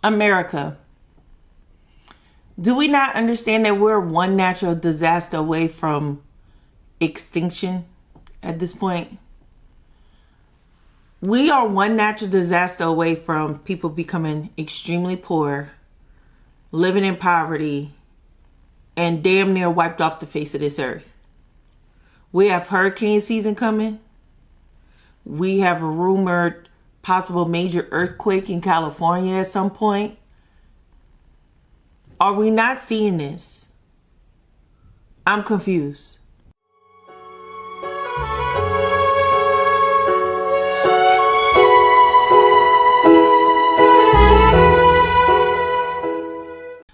America, do we not understand that we're one natural disaster away from extinction at this point? We are one natural disaster away from people becoming extremely poor, living in poverty, and damn near wiped off the face of this earth. We have hurricane season coming. We have a rumored possible major earthquake in California at some point. Are we not seeing this? I'm confused.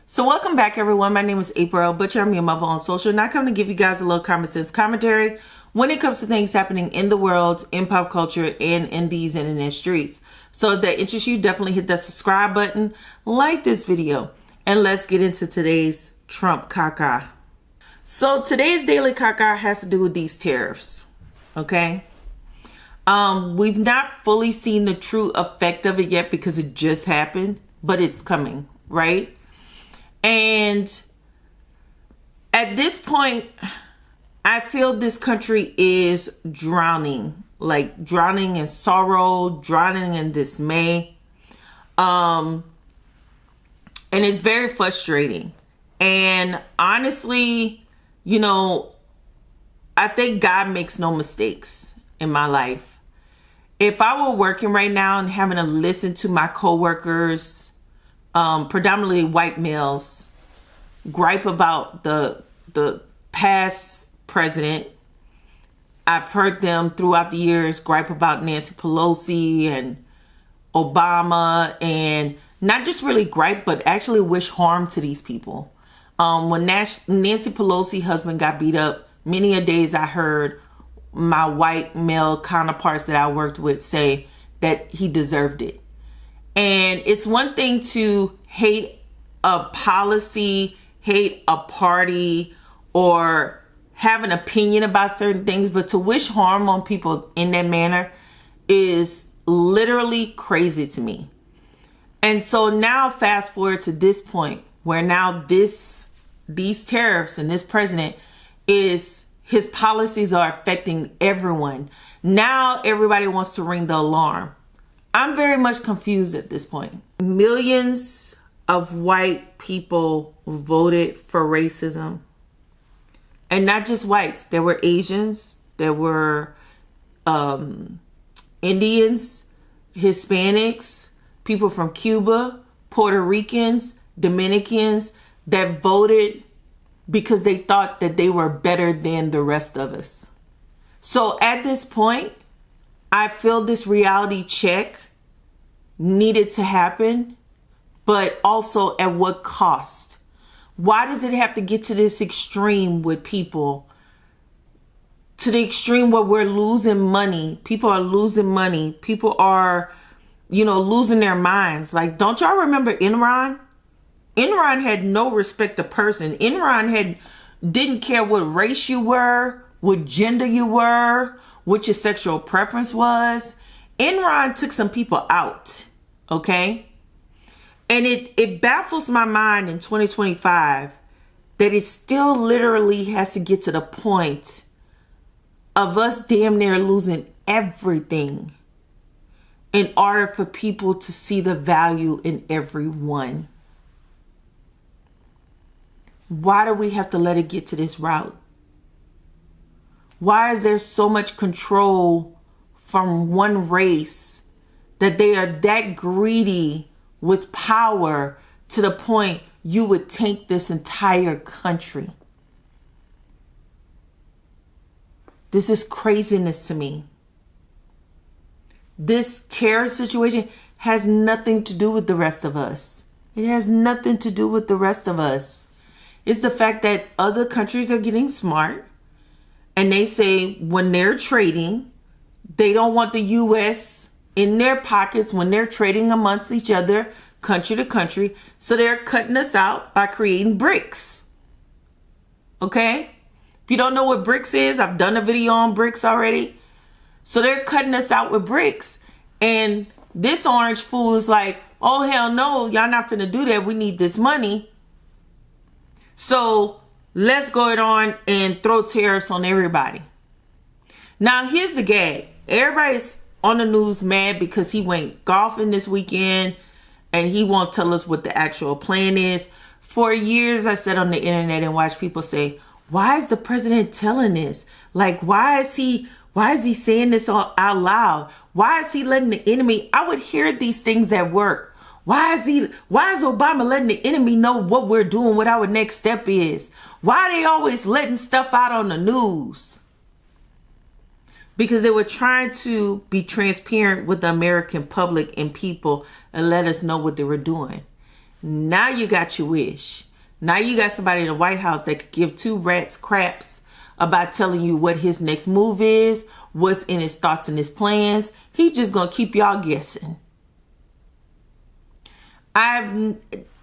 So welcome back, everyone. My name is April Butcher. I'm your mother on social, and I come to give you guys a little common sense commentary when it comes to things happening in the world, in pop culture, and in these internet streets. So if that interests you, definitely hit that subscribe button, like this video, and let's get into today's Trump caca. So today's Daily Caca has to do with these tariffs, okay? We've not fully seen the true effect of it yet because it just happened, but it's coming, right? And at this point, I feel this country is drowning, like drowning in sorrow, drowning in dismay. And it's very frustrating. And honestly, you know, I think God makes no mistakes in my life. If I were working right now and having to listen to my coworkers, predominantly white males, gripe about the past president. I've heard them throughout the years gripe about Nancy Pelosi and Obama, and not just really gripe, but actually wish harm to these people. When Nancy Pelosi's husband got beat up, many a days I heard my white male counterparts that I worked with say that he deserved it. And it's one thing to hate a policy, hate a party, or have an opinion about certain things, but to wish harm on people in that manner is literally crazy to me. And so now fast forward to this point where now these tariffs and this president his policies are affecting everyone. Now everybody wants to ring the alarm. I'm very much confused at this point. Millions of white people voted for racism. And not just whites. There were Asians. There were Indians, Hispanics, people from Cuba, Puerto Ricans, Dominicans that voted because they thought that they were better than the rest of us. So at this point, I feel this reality check needed to happen, but also at what cost? Why does it have to get to this extreme with people? To the extreme where we're losing money. People are losing money. People are, losing their minds. Like, don't y'all remember Enron? Enron had no respect of person. Enron didn't care what race you were, what gender you were, what your sexual preference was. Enron took some people out, okay? And it baffles my mind in 2025 that it still literally has to get to the point of us damn near losing everything in order for people to see the value in everyone. Why do we have to let it get to this route? Why is there so much control from one race that they are that greedy with power to the point you would taint this entire country? This is craziness to me. This terror situation has nothing to do with the rest of us. It has nothing to do with the rest of us. It's the fact that other countries are getting smart, and they say when they're trading, they don't want the U.S. in their pockets when they're trading amongst each other, country to country. So they're cutting us out by creating BRICS. Okay? If you don't know what BRICS is, I've done a video on BRICS already. So they're cutting us out with BRICS. And this orange fool is like, oh, hell no, y'all not finna do that. We need this money. So let's go on and throw tariffs on everybody. Now, here's the gag. Everybody's on the news mad because he went golfing this weekend and he won't tell us what the actual plan is. For years, I sat on the internet and watched people say, why is the president telling this? Like, why is he saying this out loud? Why is he letting the enemy? I would hear these things at work. Why is Obama letting the enemy know what we're doing, what our next step is? Why are they always letting stuff out on the news? Because they were trying to be transparent with the American public and people and let us know what they were doing. Now you got your wish. Now you got somebody in the White House that could give two rats craps about telling you what his next move is, what's in his thoughts and his plans. He's just going to keep y'all guessing.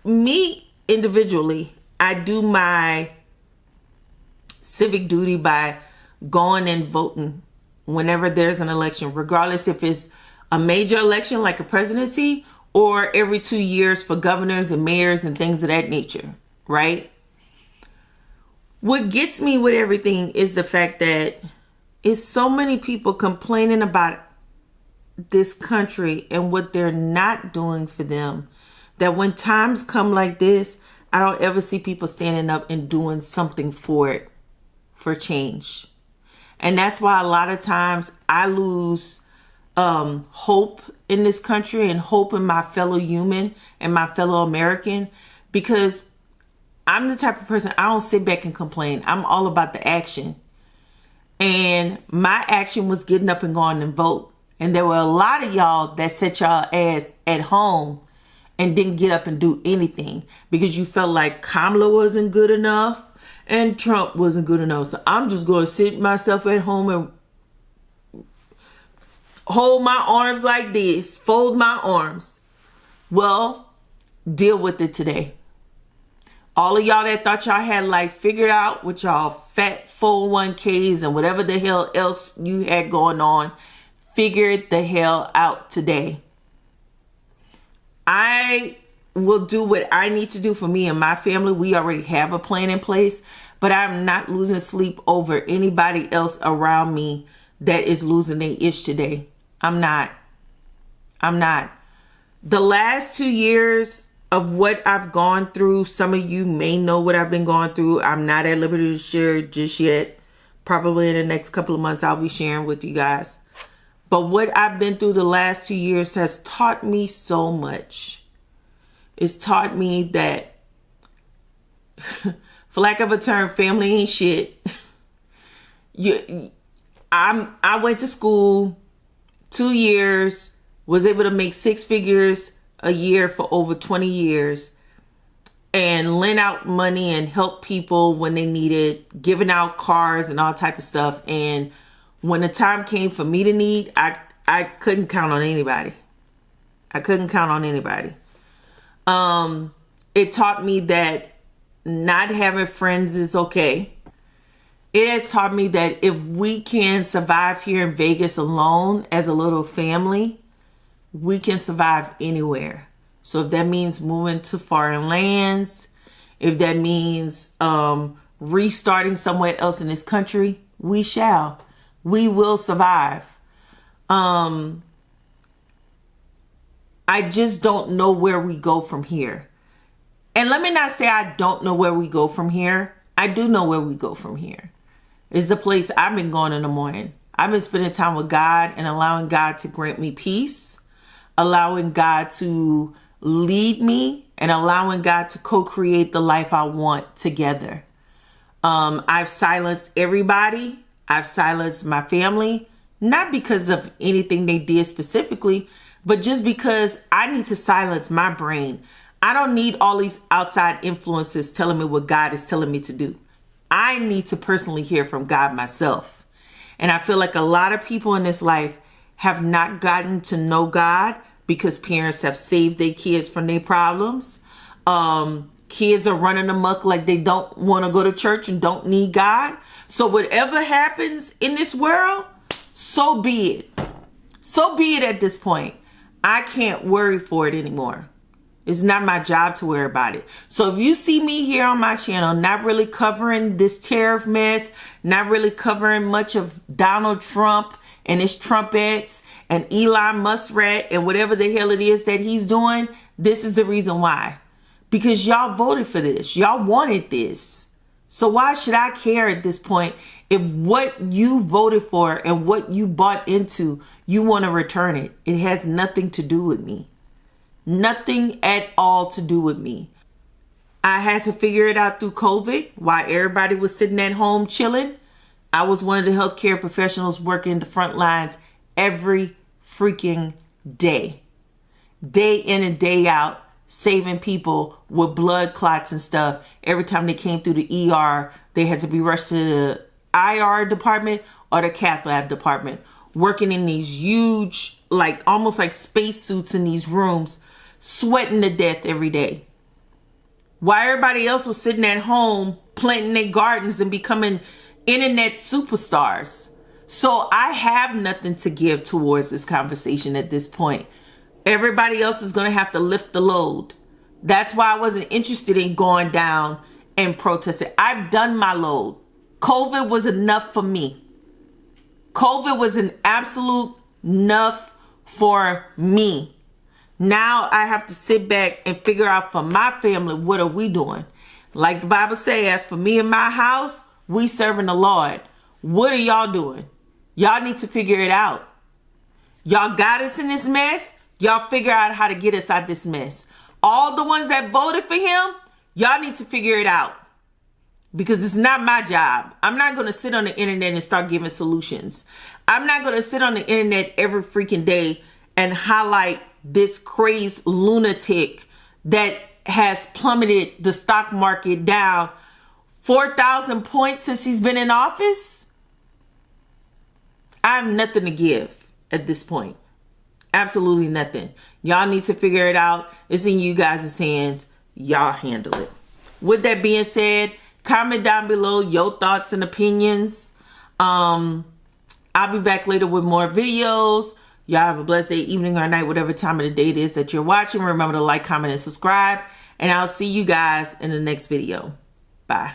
Me individually, I do my civic duty by going and voting whenever there's an election, regardless if it's a major election like a presidency or every 2 years for governors and mayors and things of that nature, right? What gets me with everything is the fact that it's so many people complaining about this country and what they're not doing for them, that when times come like this, I don't ever see people standing up and doing something for it, for change. And that's why a lot of times I lose hope in this country and hope in my fellow human and my fellow American, because I'm the type of person, I don't sit back and complain. I'm all about the action. And my action was getting up and going and vote. And there were a lot of y'all that set y'all ass at home and didn't get up and do anything because you felt like Kamala wasn't good enough and Trump wasn't good enough. So I'm just going to sit myself at home and hold my arms like this, fold my arms. Well, deal with it today. All of y'all that thought y'all had life figured out with y'all fat 401ks and whatever the hell else you had going on, figure it the hell out today. I will do what I need to do for me and my family. We already have a plan in place, but I'm not losing sleep over anybody else around me that is losing their itch today. I'm not. The last 2 years of what I've gone through, some of you may know what I've been going through. I'm not at liberty to share just yet. Probably in the next couple of months, I'll be sharing with you guys. But what I've been through the last 2 years has taught me so much. It's taught me that, for lack of a term, family ain't shit. I went to school 2 years, was able to make 6 figures a year for over 20 years and lend out money and help people when they needed, giving out cars and all type of stuff. And when the time came for me to need, I couldn't count on anybody. It taught me that not having friends is okay. It has taught me that if we can survive here in Vegas alone as a little family, we can survive anywhere. So if that means moving to foreign lands, if that means restarting somewhere else in this country, we shall. We will survive. I just don't know where we go from here. And let me not say I don't know where we go from here. I do know where we go from here. It's the place I've been going in the morning. I've been spending time with God and allowing God to grant me peace, allowing God to lead me, and allowing God to co-create the life I want together. I've silenced everybody. I've silenced my family, not because of anything they did specifically, but just because I need to silence my brain. I don't need all these outside influences telling me what God is telling me to do. I need to personally hear from God myself. And I feel like a lot of people in this life have not gotten to know God because parents have saved their kids from their problems. Kids are running amok like they don't want to go to church and don't need God. So whatever happens in this world, so be it. So be it at this point. I can't worry for it anymore. It's not my job to worry about it. So if you see me here on my channel, not really covering this tariff mess, not really covering much of Donald Trump and his Trumpettes and Elon Muskrat and whatever the hell it is that he's doing, this is the reason why. Because y'all voted for this. Y'all wanted this. So why should I care at this point if what you voted for and what you bought into, you want to return it? It has nothing to do with me. Nothing at all to do with me. I had to figure it out through COVID while everybody was sitting at home chilling. I was one of the healthcare professionals working the front lines every freaking day. Day in and day out, saving people with blood clots and stuff. Every time they came through the ER, they had to be rushed to the IR department or the cath lab department, working in these huge, like almost like spacesuits in these rooms, sweating to death every day. While everybody else was sitting at home, planting their gardens and becoming internet superstars. So I have nothing to give towards this conversation at this point. Everybody else is going to have to lift the load. That's why I wasn't interested in going down and protesting. I've done my load. COVID was enough for me. COVID was an absolute enough for me. Now I have to sit back and figure out for my family, what are we doing? Like the Bible says, for me and my house, we serving the Lord. What are y'all doing? Y'all need to figure it out. Y'all got us in this mess. Y'all figure out how to get us out this mess. All the ones that voted for him, y'all need to figure it out. Because it's not my job. I'm not going to sit on the internet and start giving solutions. I'm not going to sit on the internet every freaking day and highlight this crazed lunatic that has plummeted the stock market down 4,000 points since he's been in office. I have nothing to give at this point. Absolutely nothing. Y'all need to figure it out. It's in you guys' hands. Y'all handle it. With that being said, comment down below your thoughts and opinions. I'll be back later with more videos. Y'all have a blessed day, evening, or night, whatever time of the day it is that you're watching. Remember to like, comment, and subscribe. And I'll see you guys in the next video. Bye.